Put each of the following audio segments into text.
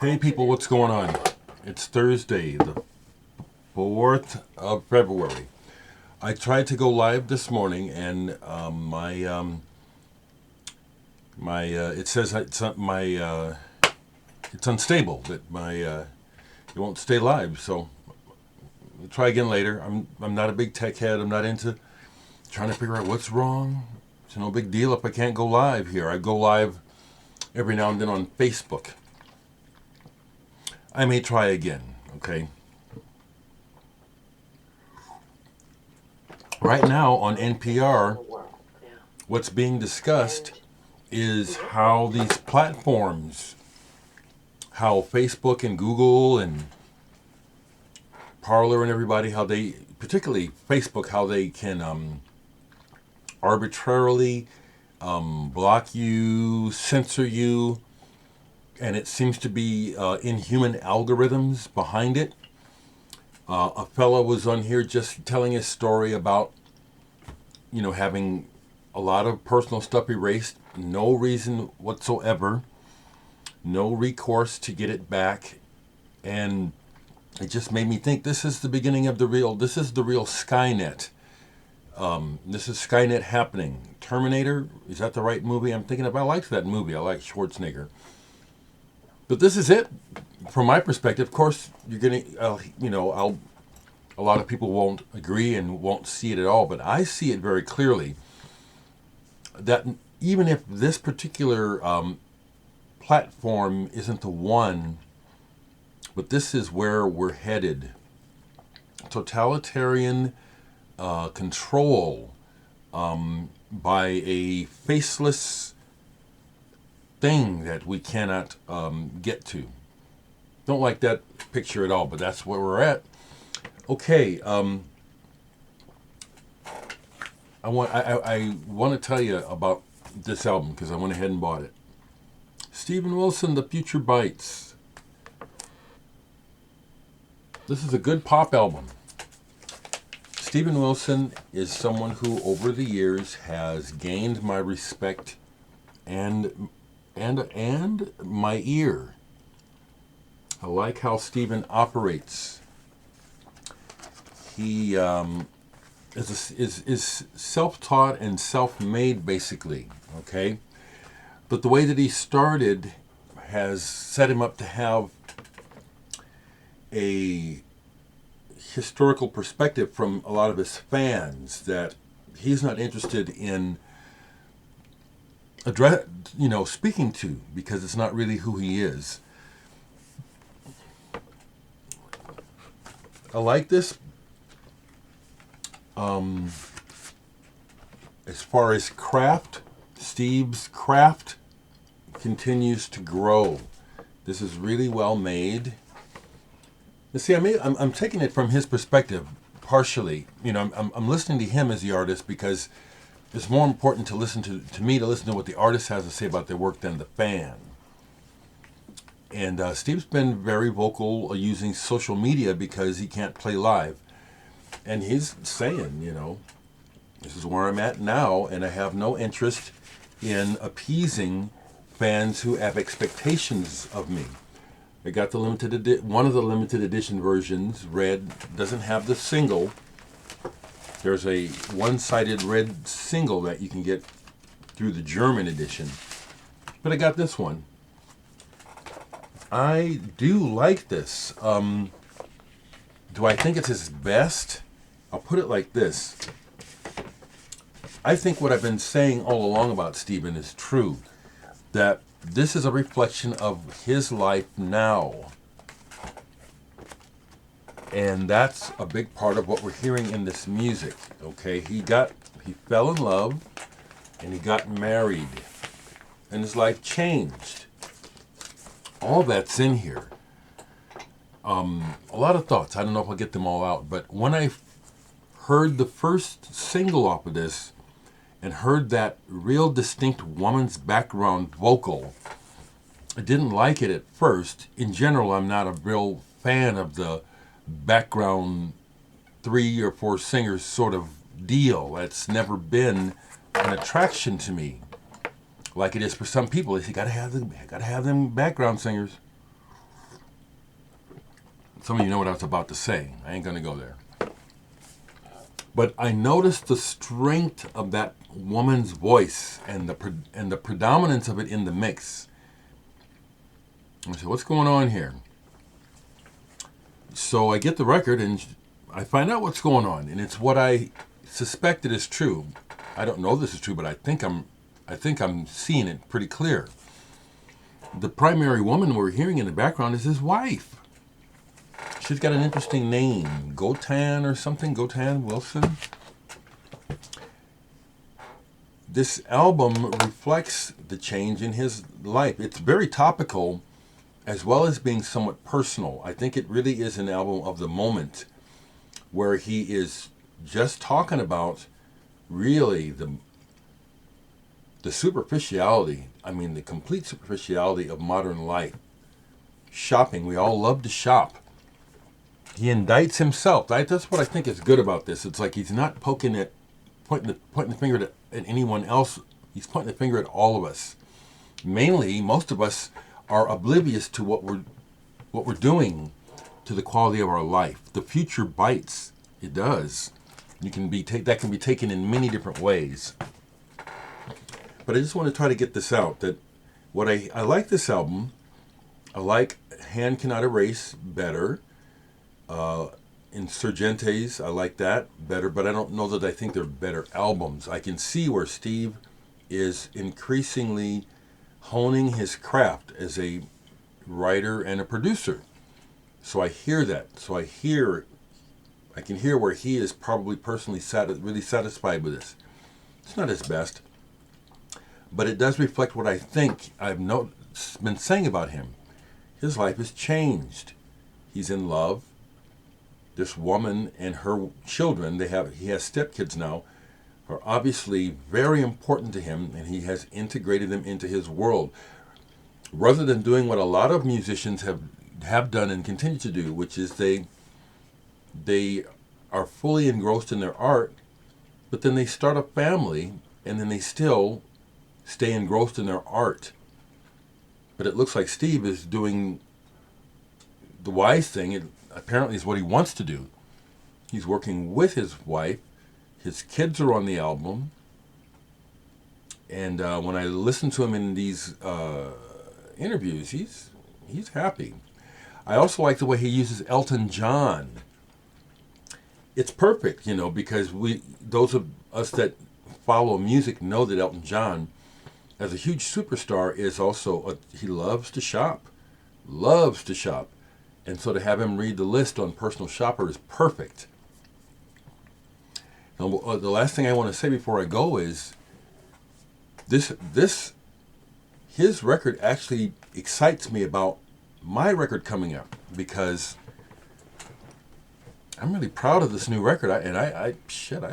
Hey people, what's going on? It's Thursday, the 4th of February. I tried to go live this morning, and it says it's unstable, that it won't stay live. So I'll try again later. I'm not a big tech head. I'm not into trying to figure out what's wrong. It's no big deal if I can't go live here. I go live every now and then on Facebook. I may try again, okay? Right now on NPR, what's being discussed is how these platforms, how Facebook and Google and Parler and everybody, how they, particularly Facebook, how they can arbitrarily block you, censor you, and it seems to be inhuman algorithms behind it. A fellow was on here just telling his story about, having a lot of personal stuff erased, no reason whatsoever, no recourse to get it back, and it just made me think this is the beginning of this is the real Skynet. This is Skynet happening. Terminator, is that the right movie I'm thinking of? I liked that movie. I like Schwarzenegger. But this is it, from my perspective. Of course, you're going to, a lot of people won't agree and won't see it at all, but I see it very clearly that even if this particular platform isn't the one, but this is where we're headed. Totalitarian control by a faceless thing that we cannot get to. Don't like that picture at all, but that's where we're at. Okay, I want to tell you about this album because I went ahead and bought it. Steven Wilson, The Future Bites. This is a good pop album. Steven Wilson is someone who over the years has gained my respect and my ear. I like how Steven operates. He is self-taught and self-made, basically. Okay, but the way that he started has set him up to have a historical perspective from a lot of his fans that he's not interested in speaking to, because it's not really who he is. I like this. As far as craft, Steve's craft continues to grow. This is really well made. You see, I'm taking it from his perspective partially. I'm listening to him as the artist because it's more important to listen to what the artist has to say about their work than the fan. And Steve's been very vocal using social media because he can't play live. And he's saying, this is where I'm at now, and I have no interest in appeasing fans who have expectations of me. I got one of the limited edition versions, red, doesn't have the single. There's a one-sided red single that you can get through the German edition. But I got this one. I do like this. Do I think it's his best? I'll put it like this. I think what I've been saying all along about Steven is true. That this is a reflection of his life now. And that's a big part of what we're hearing in this music. Okay, he fell in love and he got married. And his life changed. All that's in here. A lot of thoughts. I don't know if I'll get them all out. But when I heard the first single off of this and heard that real distinct woman's background vocal, I didn't like it at first. In general, I'm not a real fan of the background 3 or 4 singers sort of deal. That's never been an attraction to me. like it is for some people. You gotta have them background singers. Some of you know what I was about to say. I ain't gonna go there. But I noticed the strength of that woman's voice and the predominance of it in the mix. I said, what's going on here? So I get the record and I find out what's going on, and it's what I suspected is true. I don't know this is true, but I think I'm seeing it pretty clear. The primary woman we're hearing in the background is his wife. She's got an interesting name, Gotan or something, Gotan Wilson. This album reflects the change in his life. It's very topical, as well as being somewhat personal. I think it really is an album of the moment, where he is just talking about really the superficiality, the complete superficiality of modern life. Shopping, we all love to shop. He indicts himself. That's what I think is good about this. It's like he's not pointing the finger at anyone else. He's pointing the finger at all of us. Mainly, most of us are oblivious to what we're doing to the quality of our life. The future bites. It does. That can be taken in many different ways. But I just want to try to get this out. That what I like this album. I like Hand Cannot Erase better. Insurgentes, I like that better, but I don't know that I think they're better albums. I can see where Steve is increasingly honing his craft as a writer and a producer. So I hear that. So I can hear where he is probably personally really satisfied with this. It's not his best, but it does reflect what I think I've been saying about him. His life has changed. He's in love. This woman and her children, he has stepkids now, are obviously very important to him, and he has integrated them into his world. Rather than doing what a lot of musicians have done and continue to do, which is they are fully engrossed in their art, but then they start a family, and then they still stay engrossed in their art. But it looks like Steve is doing the wise thing. It apparently is what he wants to do. He's working with his wife. His kids are on the album. And when I listen to him in these interviews, he's happy. I also like the way he uses Elton John. It's perfect, because those of us that follow music know that Elton John, as a huge superstar, is also he loves to shop. And so to have him read the list on Personal Shopper is perfect. Now, the last thing I want to say before I go is his record actually excites me about my record coming up, because I'm really proud of this new record. I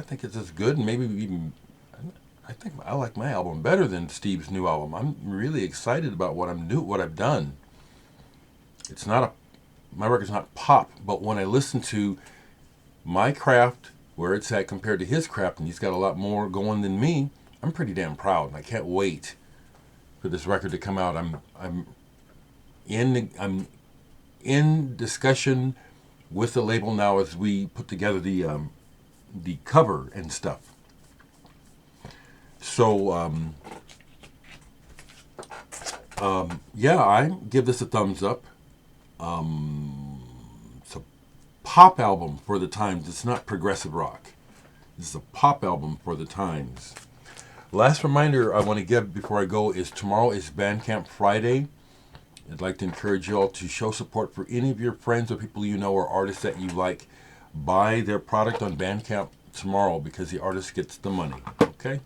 think it's as good, and maybe even I think I like my album better than Steve's new album. I'm really excited about what I've done. My record's not pop, but when I listen to my craft, where it's at compared to his craft, and he's got a lot more going than me, I'm pretty damn proud, and I can't wait for this record to come out. I'm in discussion with the label now as we put together the cover and stuff. So I give this a thumbs up. It's a pop album for the times. It's not progressive rock. This is a pop album for the times. Last reminder I want to give before I go is tomorrow is Bandcamp Friday. I'd like to encourage you all to show support for any of your friends or people you know or artists that you like. Buy their product on Bandcamp tomorrow, because the artist gets the money. Okay?